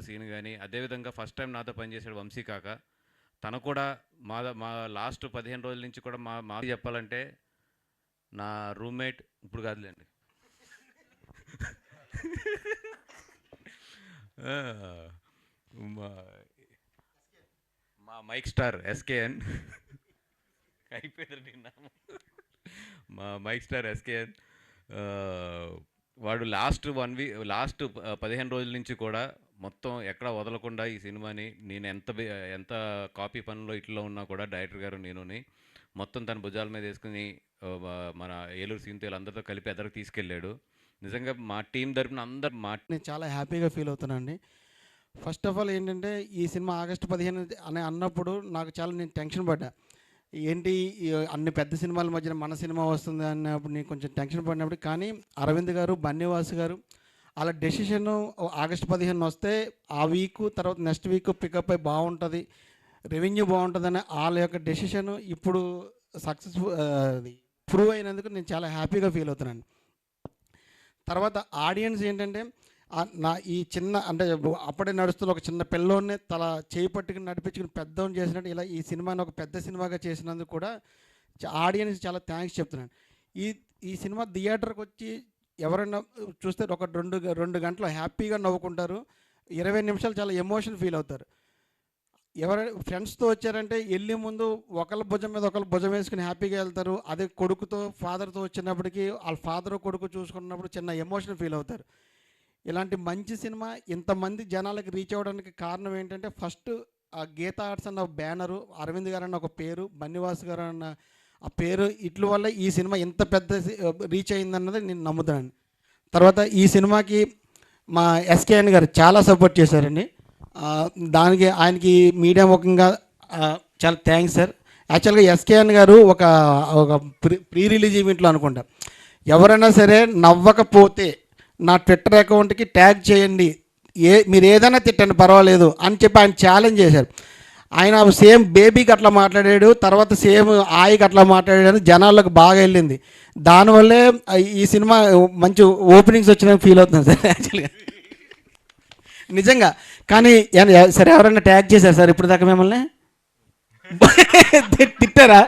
Scene కానీ, అదేవిధంగా first time నాతో పనిచేసాడు వంశీ కాక. తను కూడా మా లాస్ట్ 15 రోజుల నుంచి కూడా మా చెప్పాలంటే నా రూమ్మేట్ ఇప్పుడు కాదులేండి. ఆ, మా మా మైక్ స్టార్ ఎస్కేఎన్ అయిపోయింది నామం. మా మైక్ స్టార్ ఎస్కేఎన్ వాడు లాస్ట్ 15 రోజుల నుంచి కూడా మొత్తం ఎక్కడ వదలకుండా ఈ సినిమాని నేను ఎంత కాపీ పనుల్లో ఇట్లో ఉన్నా కూడా డైరెక్టర్ గారు నేనుని మొత్తం తన భుజాల మీద వేసుకుని మన ఏలూరు సీనియర్లు అందరితో కలిపి ఎదరికి తీసుకెళ్ళాడు. నిజంగా మా టీం తరపున అందరు నేను చాలా హ్యాపీగా ఫీల్ అవుతున్నానండి. ఫస్ట్ ఆఫ్ ఆల్ ఏంటంటే ఈ సినిమా ఆగస్టు 15 అని అన్నప్పుడు నాకు చాలా నేను టెన్షన్ పడ్డా. ఏంటి అన్ని పెద్ద సినిమాల మధ్యన మన సినిమా వస్తుంది అన్నప్పుడు నేను కొంచెం టెన్షన్ పడినప్పుడు, కానీ అరవింద్ గారు, బన్నీవాసు గారు అలా డెసిషన్ ఆగస్టు 15 వస్తే ఆ వీక్ తర్వాత నెక్స్ట్ వీక్ పికప్ అయి బాగుంటుంది, రెవెన్యూ బాగుంటుందని వాళ్ళ యొక్క డెసిషన్ ఇప్పుడు సక్సెస్ఫుల్ ప్రూవ్ అయినందుకు నేను చాలా హ్యాపీగా ఫీల్ అవుతున్నాను. తర్వాత ఆడియన్స్ ఏంటంటే ఈ చిన్న అంటే అప్పుడే నడుస్తున్న ఒక చిన్న పిల్లోనే తల చేయి పట్టుకుని నడిపించుకుని పెద్దోని చేసినట్టు ఇలా ఈ సినిమాని ఒక పెద్ద సినిమాగా చేసినందుకు కూడా ఆడియన్స్ చాలా థ్యాంక్స్ చెప్తున్నాను. ఈ సినిమా థియేటర్కి వచ్చి ఎవరైనా చూస్తే ఒక రెండు గంటలు హ్యాపీగా నవ్వుకుంటారు, 20 నిమిషాలు చాలా ఎమోషన్ ఫీల్ అవుతారు. ఎవరైనా ఫ్రెండ్స్తో వచ్చారంటే వెళ్ళే ముందు ఒకళ్ళ భుజం మీద ఒకళ్ళు భుజం వేసుకుని హ్యాపీగా వెళ్తారు. అదే కొడుకుతో ఫాదర్తో వచ్చినప్పటికీ వాళ్ళ ఫాదర్ కొడుకు చూసుకున్నప్పుడు చిన్న ఎమోషన్ ఫీల్ అవుతారు. ఇలాంటి మంచి సినిమా ఇంతమంది జనాలకి రీచ్ అవ్వడానికి కారణం ఏంటంటే ఫస్ట్ ఆ గీతా ఆర్ట్స్ అన్న బ్యానరు, అరవింద్ గారు అన్న ఒక పేరు, బన్నివాస్ గారు అన్న ఆ పేరు, ఇట్ల వల్ల ఈ సినిమా ఇంత పెద్ద రీచ్ అయిందన్నది నేను నమ్ముతాను. తర్వాత ఈ సినిమాకి మా ఎస్కేఎన్ గారు చాలా సపోర్ట్ చేశారండి. దానికి ఆయనకి మీడియా ముఖంగా చాలా థ్యాంక్స్ సార్. యాక్చువల్గా ఎస్కేఎన్ గారు ఒక ప్రీ రిలీజ్ ఈవెంట్లో అనుకుంటా, ఎవరైనా సరే నవ్వకపోతే నా ట్విట్టర్ అకౌంట్కి ట్యాగ్ చేయండి, మీరు ఏదైనా తిట్టండి పర్వాలేదు అని చెప్పి ఆయన ఛాలెంజ్ చేశారు. ఆయన సేమ్ బేబీకి అట్లా మాట్లాడాడు, తర్వాత సేమ్ ఆయికి అట్లా మాట్లాడాడు, జనాలకు బాగా వెళ్ళింది. దానివల్లే ఈ సినిమా మంచి ఓపెనింగ్స్ వచ్చిన ఫీల్ అవుతుంది సార్ యాక్చువల్గా నిజంగా. కానీ సరే ఎవరైనా ట్యాగ్ చేశారు సార్ ఇప్పుడు దాకా మిమ్మల్ని తిట్టారా?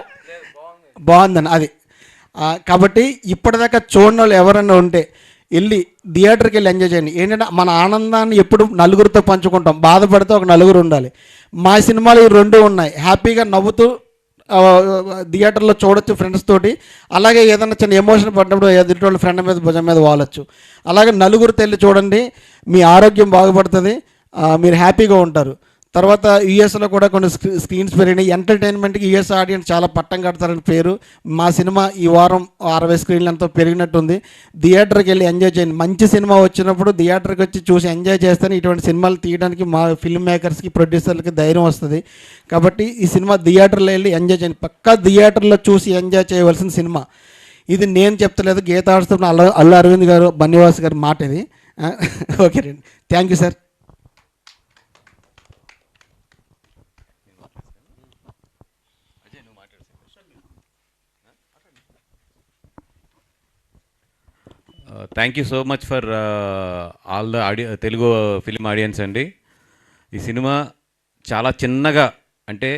బాగుందని అది. కాబట్టి ఇప్పటిదాకా చూడని వాళ్ళు ఎవరైనా ఉంటే వెళ్ళి థియేటర్కి వెళ్ళి ఎంజాయ్ చేయండి. ఏంటంటే మన ఆనందాన్ని ఎప్పుడు నలుగురితో పంచుకుంటాం, బాధపడితే ఒక నలుగురు ఉండాలి. మా సినిమాలు ఈ రెండు ఉన్నాయి, హ్యాపీగా నవ్వుతూ థియేటర్లో చూడొచ్చు ఫ్రెండ్స్ తోటి. అలాగే ఏదైనా చిన్న ఎమోషన్ పడినప్పుడు ఎదుటి ఫ్రెండ్ మీద భుజం మీద వాలొచ్చు. అలాగే నలుగురితో వెళ్ళి చూడండి, మీ ఆరోగ్యం బాగుపడుతుంది, మీరు హ్యాపీగా ఉంటారు. తర్వాత యూఎస్లో కూడా కొన్ని స్క్రీన్స్ పెరిగినాయి. ఎంటర్టైన్మెంట్కి యూఎస్ ఆడియన్స్ చాలా పట్టం కడతారని పేరు. మా సినిమా ఈ వారం 60 స్క్రీన్లు ఎంతో పెరిగినట్టుంది. థియేటర్కి వెళ్ళి ఎంజాయ్ చేయండి. మంచి సినిమా వచ్చినప్పుడు థియేటర్కి వచ్చి చూసి ఎంజాయ్ చేస్తేనే ఇటువంటి సినిమాలు తీయడానికి మా ఫిల్మ్ మేకర్స్కి, ప్రొడ్యూసర్లకి ధైర్యం వస్తుంది. కాబట్టి ఈ సినిమా థియేటర్లో వెళ్ళి ఎంజాయ్ చేయండి. పక్కా థియేటర్లో చూసి ఎంజాయ్ చేయవలసిన సినిమా ఇది. నేను చెప్తలేదు, గీతా ఆర్ట్స్ అల్లు అరవింద్ గారు, బన్నివాస్ గారి మాట ఇది. ఓకే రండి, thank you sir. Thank you so much for all the Telugu film audience అండి. ఈ సినిమా చాలా చిన్నగా, అంటే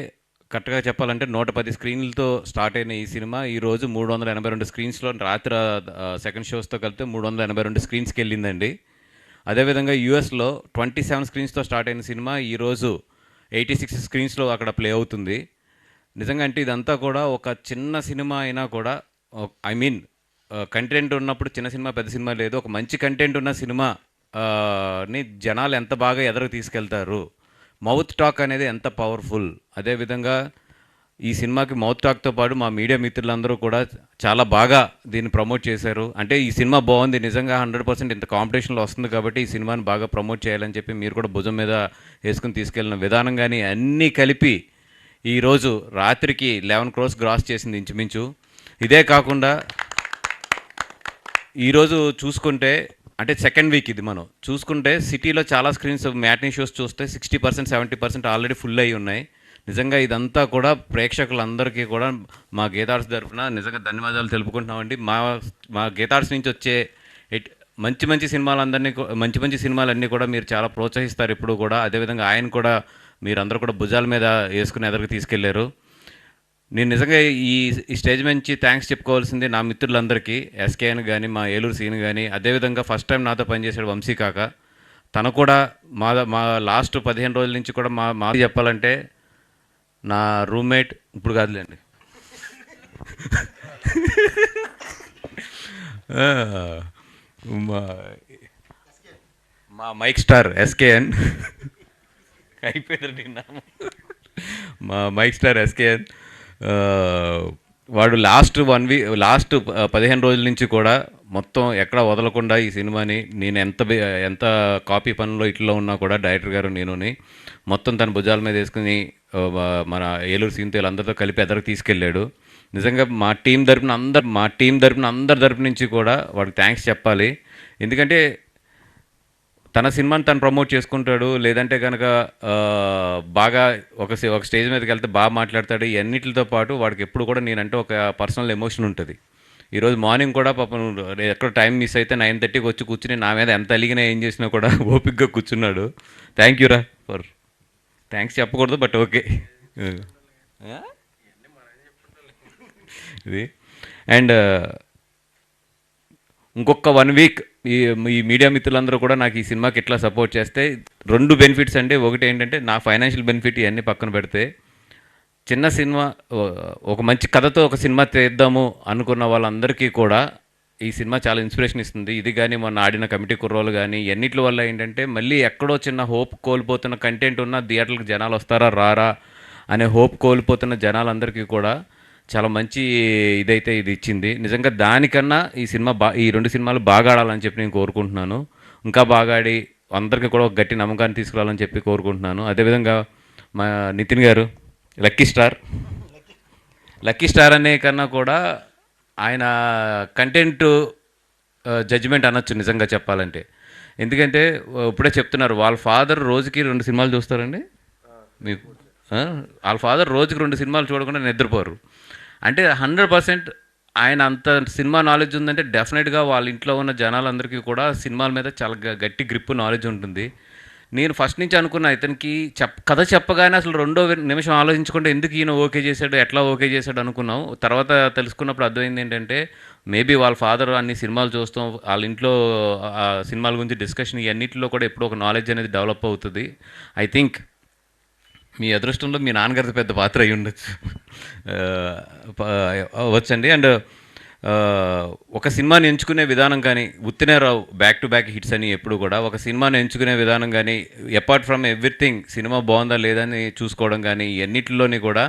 కరెక్ట్గా చెప్పాలంటే 110 స్క్రీన్లతో స్టార్ట్ అయిన ఈ సినిమా ఈరోజు 382 స్క్రీన్స్లో, రాత్రి సెకండ్ షోస్తో కలిపితే 382 స్క్రీన్స్కి వెళ్ళిందండి. అదేవిధంగా యూఎస్లో 27 స్క్రీన్స్తో స్టార్ట్ అయిన సినిమా ఈరోజు 86 స్క్రీన్స్లో అక్కడ ప్లే అవుతుంది. నిజంగా అంటే ఇదంతా కూడా ఒక చిన్న సినిమా అయినా కూడా, ఐ మీన్ కంటెంట్ ఉన్నప్పుడు చిన్న సినిమా పెద్ద సినిమా లేదు, ఒక మంచి కంటెంట్ ఉన్న సినిమా ని జనాలు ఎంత బాగా ఎదరకు తీసుకెళ్తారు, మౌత్ టాక్ అనేది ఎంత పవర్ఫుల్. అదేవిధంగా ఈ సినిమాకి మౌత్ టాక్తో పాటు మా మీడియా మిత్రులందరూ కూడా చాలా బాగా దీన్ని ప్రమోట్ చేశారు. అంటే ఈ సినిమా బాగుంది, నిజంగా 100% ఇంత కాంపిటీషన్లో వస్తుంది కాబట్టి ఈ సినిమాని బాగా ప్రమోట్ చేయాలని చెప్పి మీరు కూడా భుజం మీద వేసుకుని తీసుకెళ్ళిన విధానం కానీ అన్నీ కలిపి ఈరోజు రాత్రికి 11 crores గ్రాస్ చేసింది ఇంచుమించు. ఇదే కాకుండా ఈరోజు చూసుకుంటే, అంటే సెకండ్ వీక్ ఇది మనం చూసుకుంటే సిటీలో చాలా స్క్రీన్స్ మ్యాట్నీ షోస్ చూస్తే 60%, 70% ఆల్రెడీ ఫుల్ అయి ఉన్నాయి. నిజంగా ఇదంతా కూడా ప్రేక్షకులందరికీ కూడా మా గీతార్స్ తరఫున నిజంగా ధన్యవాదాలు తెలుపుకుంటున్నామండి. మా గీతార్స్ నుంచి వచ్చే మంచి మంచి సినిమాలందరినీ మంచి మంచి సినిమాలన్నీ కూడా మీరు చాలా ప్రోత్సహిస్తారు ఎప్పుడు కూడా. అదేవిధంగా ఆయన కూడా మీరందరూ కూడా భుజాల మీద వేసుకుని ఎదరికి తీసుకెళ్లారు. నేను నిజంగా ఈ ఈ స్టేజ్ నుంచి థ్యాంక్స్ చెప్పుకోవాల్సింది నా మిత్రులందరికీ, ఎస్కేఎన్ కానీ, మా ఏలూరు సీన్ కానీ, అదేవిధంగా ఫస్ట్ టైం నాతో పనిచేశాడు వంశీ కాక. తను కూడా మా లాస్ట్ 15 రోజుల నుంచి కూడా మా చెప్పాలంటే నా రూమ్మేట్ ఇప్పుడు కాదులేండి మా మా మైక్ స్టార్ ఎస్కేఎన్ అయిపోయిందండి మా మైక్ స్టార్ ఎస్కేఎన్. వాడు లాస్ట్ 15 రోజుల నుంచి కూడా మొత్తం ఎక్కడ వదలకుండా ఈ సినిమాని, నేను ఎంత కాపీ పనుల్లో ఇట్లా ఉన్నా కూడా డైరెక్టర్ గారు నేనుని మొత్తం తన భుజాల మీద వేసుకుని మన ఏలూరు సీన్తో అందరితో కలిపి ఎదరికి తీసుకెళ్ళాడు. నిజంగా మా టీం తరపున అందరి తరపు నుంచి కూడా వాడికి థ్యాంక్స్ చెప్పాలి. ఎందుకంటే తన సినిమాని తను ప్రమోట్ చేసుకుంటాడు, లేదంటే కనుక బాగా ఒక స్టేజ్ మీదకి వెళ్తే బాగా మాట్లాడతాడు. ఇవన్నిటితో పాటు వాడికి ఎప్పుడు కూడా నేనంటే ఒక పర్సనల్ ఎమోషన్ ఉంటుంది. ఈరోజు మార్నింగ్ కూడా పాపం ఎక్కడ టైం మిస్ అయితే 9:30కి వచ్చి కూర్చుని నా మీద ఎంత అలిగినా ఏం చేసినా కూడా ఓపిక్గా కూర్చున్నాడు. థ్యాంక్ యూ రా ఫర్ థ్యాంక్స్ చెప్పకూడదు బట్ ఓకే ఇది. అండ్ ఇంకొక 1 వీక్ ఈ మీడియా మిత్రులందరూ కూడా నాకు ఈ సినిమాకి ఎట్లా సపోర్ట్ చేస్తే 2 బెనిఫిట్స్ అండి. ఒకటి ఏంటంటే నా ఫైనాన్షియల్ బెనిఫిట్ ఇవన్నీ పక్కన పెడితే, చిన్న సినిమా ఒక మంచి కథతో ఒక సినిమా తీద్దాము అనుకున్న వాళ్ళందరికీ కూడా ఈ సినిమా చాలా ఇన్స్పిరేషన్ ఇస్తుంది. ఇది కానీ మొన్న ఆడిన కమిటీ కుర్రోలు కానీ ఎన్నిటి వల్ల ఏంటంటే మళ్ళీ ఎక్కడో చిన్న హోప్ కోల్పోతున్న కంటెంట్ ఉన్న థియేటర్లకు జనాలు వస్తారా రారా అనే హోప్ కోల్పోతున్న జనాలందరికీ కూడా చాలా మంచి ఇదైతే ఇది ఇచ్చింది. నిజంగా దానికన్నా ఈ 2 సినిమాలు బాగా ఆడాలని చెప్పి నేను కోరుకుంటున్నాను. ఇంకా బాగా ఆడి అందరికీ కూడా ఒక గట్టి నమ్మకాన్ని తీసుకురావాలని చెప్పి కోరుకుంటున్నాను. అదేవిధంగా మా నితిన్ గారు లక్కీ స్టార్ అనే కన్నా కూడా ఆయన కంటెంట్ జడ్జిమెంట్ అనొచ్చు నిజంగా చెప్పాలంటే. ఎందుకంటే ఇప్పుడే చెప్తున్నారు వాళ్ళ ఫాదర్ రోజుకి 2 సినిమాలు చూస్తారండి. మీకు వాళ్ళ ఫాదర్ రోజుకి 2 సినిమాలు చూడకుండా నిద్రపోరు. అంటే 100% ఆయన అంత సినిమా నాలెడ్జ్ ఉందంటే డెఫినెట్గా వాళ్ళ ఇంట్లో ఉన్న జనాలందరికీ కూడా సినిమాల మీద చాలా గట్టి గ్రిప్ నాలెడ్జ్ ఉంటుంది. నేను ఫస్ట్ నుంచి అనుకున్నా ఇతనికి కథ చెప్పగానే అసలు 2వ నిమిషం ఆలోచించకుండా ఎందుకు ఈయన ఓకే చేశాడు, ఎట్లా ఓకే చేశాడు అనుకున్నాం. తర్వాత తెలుసుకున్నప్పుడు అర్థమైంది ఏంటంటే మేబీ వాళ్ళ ఫాదర్ అన్ని సినిమాలు చూస్తాం, వాళ్ళ ఇంట్లో సినిమాల గురించి డిస్కషన్ ఇవన్నిటిలో కూడా ఎప్పుడో ఒక నాలెడ్జ్ అనేది డెవలప్ అవుతుంది. ఐ థింక్ మీ అదృష్టంలో మీ నాన్నగారితో పెద్ద పాత్ర అయి ఉండొచ్చు వచ్చండి. అండ్ ఒక సినిమాని ఎంచుకునే విధానం కానీ, ఉత్తినే రావు బ్యాక్ టు బ్యాక్ హిట్స్ అని ఎప్పుడు కూడా ఒక సినిమాని ఎంచుకునే విధానం కానీ, అపార్ట్ ఫ్రమ్ ఎవ్రీథింగ్ సినిమా బాగుందా లేదని చూసుకోవడం కానీ ఎన్నిటిలోని కూడా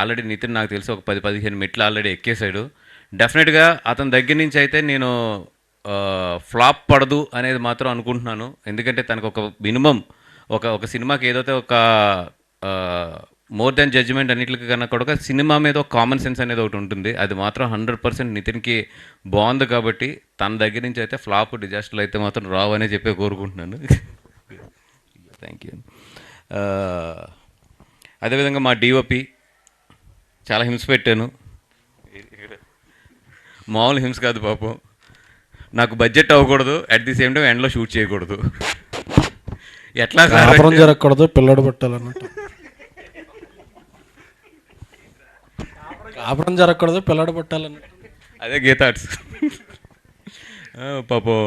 ఆల్రెడీ నితిన్ నాకు తెలిసి ఒక 10-15 మెట్లు ఆల్రెడీ ఎక్కేశాడు. డెఫినెట్గా అతని దగ్గర నుంచి అయితే నేను ఫ్లాప్ పడదు అనేది మాత్రం అనుకుంటున్నాను. ఎందుకంటే తనకు ఒక మినిమం ఒక సినిమాకి ఏదైతే ఒక మోర్ దాన్ జడ్జిమెంట్ అన్నింటికి కన్నా కూడా సినిమా మీద ఒక కామన్ సెన్స్ అనేది ఒకటి ఉంటుంది. అది మాత్రం 100% నితిన్కి బాగుంది. కాబట్టి తన దగ్గర నుంచి అయితే ఫ్లాప్ డిజాస్టర్లు అయితే మాత్రం రావు అనే చెప్పి కోరుకుంటున్నాను. Thank you. అదేవిధంగా మా డిఓపి చాలా హింస పెట్టాను. మామూలు హింస కాదు పాపం. నాకు బడ్జెట్ అవ్వకూడదు, అట్ ది సేమ్ టైం ఎండ్లో షూట్ చేయకూడదు. ఎట్లా జరగకూడదు, పిల్లడు పెట్టాలన్నట్టు. కాపురం జరగకూడదు, పిల్లడు పెట్టాలన్నట్టు. అదే గీతాట్స్ పాపం.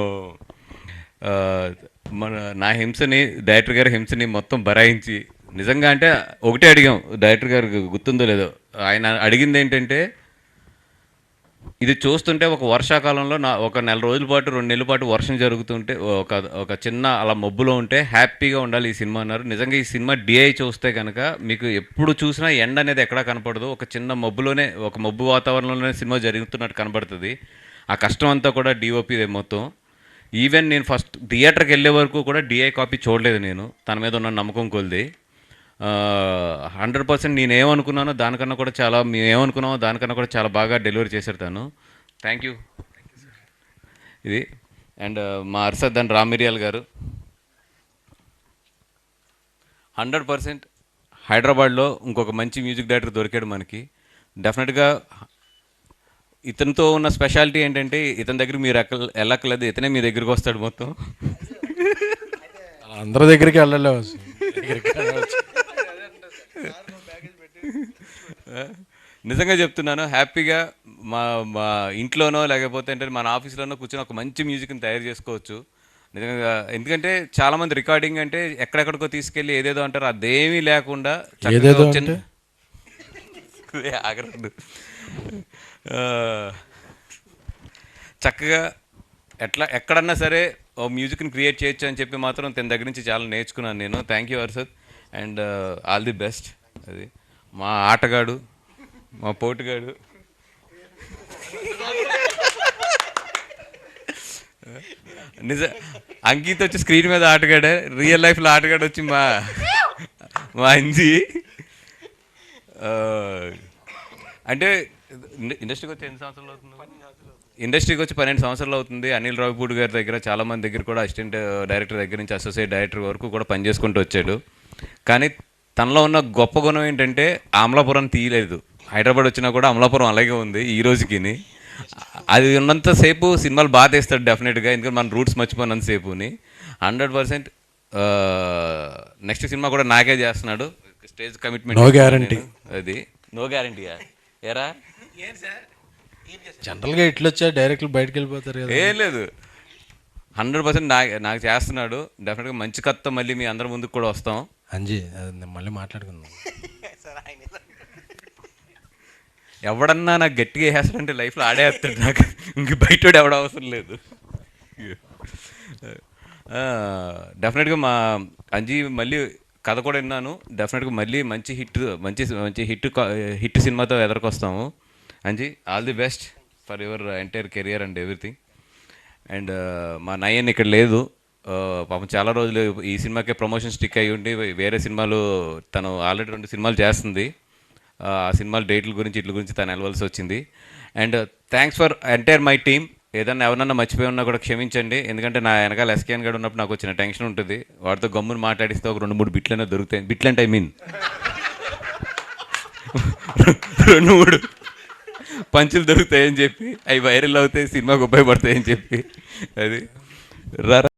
నా హింసని, డైరెక్టర్ గారి హింసని మొత్తం బరాయించి నిజంగా అంటే ఒకటే అడిగాం డైరెక్టర్ గారికి, గుర్తుందో లేదో. ఆయన అడిగింది ఏంటంటే ఇది చూస్తుంటే ఒక వర్షాకాలంలో ఒక 1 నెల రోజుల పాటు 2 నెలల పాటు వర్షం జరుగుతుంటే ఒక చిన్న అలా మబ్బులో ఉంటే హ్యాపీగా ఉండాలి ఈ సినిమా అన్నారు. నిజంగా ఈ సినిమా డిఐ చూస్తే కనుక మీకు ఎప్పుడు చూసినా ఎండ అనేది ఎక్కడా కనపడదు. ఒక చిన్న మబ్బులోనే, ఒక మబ్బు వాతావరణంలోనే సినిమా జరుగుతున్నట్టు కనబడుతుంది. ఆ కష్టం అంతా కూడా డిఓపిదే మొత్తం. ఈవెన్ నేను ఫస్ట్ థియేటర్కి వెళ్ళే వరకు కూడా డిఐ కాపీ చూడలేదు నేను, తన మీద ఉన్న నమ్మకం కొలిది. 100% నేనేమనుకున్నానో దానికన్నా కూడా చాలా, మేమేమనుకున్నామో దానికన్నా కూడా చాలా బాగా డెలివరీ చేశారు తను. Thank you. ఇది అండ్ మా అర్షద్ అండ్ రామిరియాల్ గారు 100% హైదరాబాద్లో ఇంకొక మంచి మ్యూజిక్ డైరెక్టర్ దొరికాడు మనకి. డెఫినెట్గా ఇతనితో ఉన్న స్పెషాలిటీ ఏంటంటే ఇతని దగ్గర మీరు వెళ్ళక్కర్లేదు, ఇతనే మీ దగ్గరికి వస్తాడు మొత్తం. అందరి దగ్గరికి వెళ్ళలేవు. నిజంగా చెప్తున్నాను, హ్యాపీగా మా మా ఇంట్లోనో లేకపోతే అంటే మన ఆఫీస్లోనో కూర్చొని ఒక మంచి మ్యూజిక్ని తయారు చేసుకోవచ్చు నిజంగా. ఎందుకంటే చాలామంది రికార్డింగ్ అంటే ఎక్కడెక్కడికో తీసుకెళ్ళి ఏదేదో అంటారు, అదేమీ లేకుండా చక్కగా ఏదేదో చిన్న- అంటే ఆగరాదు. చక్కగా ఎక్కడన్నా సరే ఓ మ్యూజిక్ని క్రియేట్ చేయొచ్చు అని చెప్పి మాత్రం తన దగ్గర నుంచి చాలా నేర్చుకున్నాను నేను. Thank you Harshad, and all the best. అది మా ఆటగాడు, మా పోటుగాడు. అంకిత్ వచ్చి స్క్రీన్ మీద ఆటగాడే, రియల్ లైఫ్లో ఆటగాడు వచ్చి మా మా అంజీ. అంటే ఇండస్ట్రీకి వచ్చి ఎన్ని సంవత్సరాలు అవుతుంది? ఇండస్ట్రీకి వచ్చి 12 సంవత్సరాలు అవుతుంది. అనిల్ రావిపూడి గారి దగ్గర, చాలామంది దగ్గర కూడా అసిస్టెంట్ డైరెక్టర్ దగ్గర నుంచి అసోసియేట్ డైరెక్టర్ వరకు కూడా పనిచేసుకుంటూ వచ్చాడు. కానీ తనలో ఉన్న గొప్ప గుణం ఏంటంటే అమలాపురం తీయలేదు. హైదరాబాద్ వచ్చినా కూడా అమలాపురం అలాగే ఉంది ఈ రోజుకి. అది ఉన్నంతసేపు సినిమాలు బాగా తీస్తాడు డెఫినెట్గా, ఎందుకంటే మన రూట్స్ మర్చిపోయినంతసేపుని. 100% నెక్స్ట్ సినిమా కూడా నాకే చేస్తున్నాడు. Stage commitment, no guarantee. అది నో గ్యారంటీయా ఏరా? జనరల్గా ఇట్లా వచ్చా డైరెక్ట్లు బయటకు వెళ్ళిపోతారు కదా. ఏం లేదు, 100% నాకు చేస్తున్నాడు. డెఫినెట్గా మంచి కథతో మళ్ళీ మీ అందరి ముందుకు కూడా వస్తాం. అంజీ అది మళ్ళీ మాట్లాడుకుందాం. ఎవడన్నా నాకు గట్టిగా వేస్తాడంటే లైఫ్లో ఆడేస్తాడు, నాకు ఇంక బయట ఎవడ అవసరం లేదు. డెఫినెట్గా మా అంజీ మళ్ళీ కథ కూడా విన్నాను. డెఫినెట్గా మళ్ళీ మంచి హిట్ సినిమాతో ఎదురుకొస్తాము. Anji, all the best for your entire career and everything. And మా నయన్ ఇక్కడ లేదు, పాపం చాలా రోజులు ఈ సినిమాకే ప్రమోషన్ స్టిక్ అయ్యి ఉండి వేరే సినిమాలు తను ఆల్రెడీ 2 సినిమాలు చేస్తుంది. ఆ సినిమాల డేట్ల గురించి ఇట్ల గురించి తను వెళ్ళవలసి వచ్చింది. And thanks for entire my team. ఏదన్నా ఎవరన్నా మర్చిపోయి ఉన్నా కూడా క్షమించండి, ఎందుకంటే నా వెనకాల ఎస్కేఎన్ గడు ఉన్నప్పుడు నాకు వచ్చిన టెన్షన్ ఉంటుంది. వాడితో గమ్మును మాట్లాడిస్తే ఒక 2-3 బిట్లైనా దొరుకుతాయి. బిట్లంటే ఐ మీన్ 2-3 పంచులు దొరుకుతాయని చెప్పి, అవి వైరల్ అవుతాయి, సినిమాకు ఉపయోగపడతాయని చెప్పి. అది రా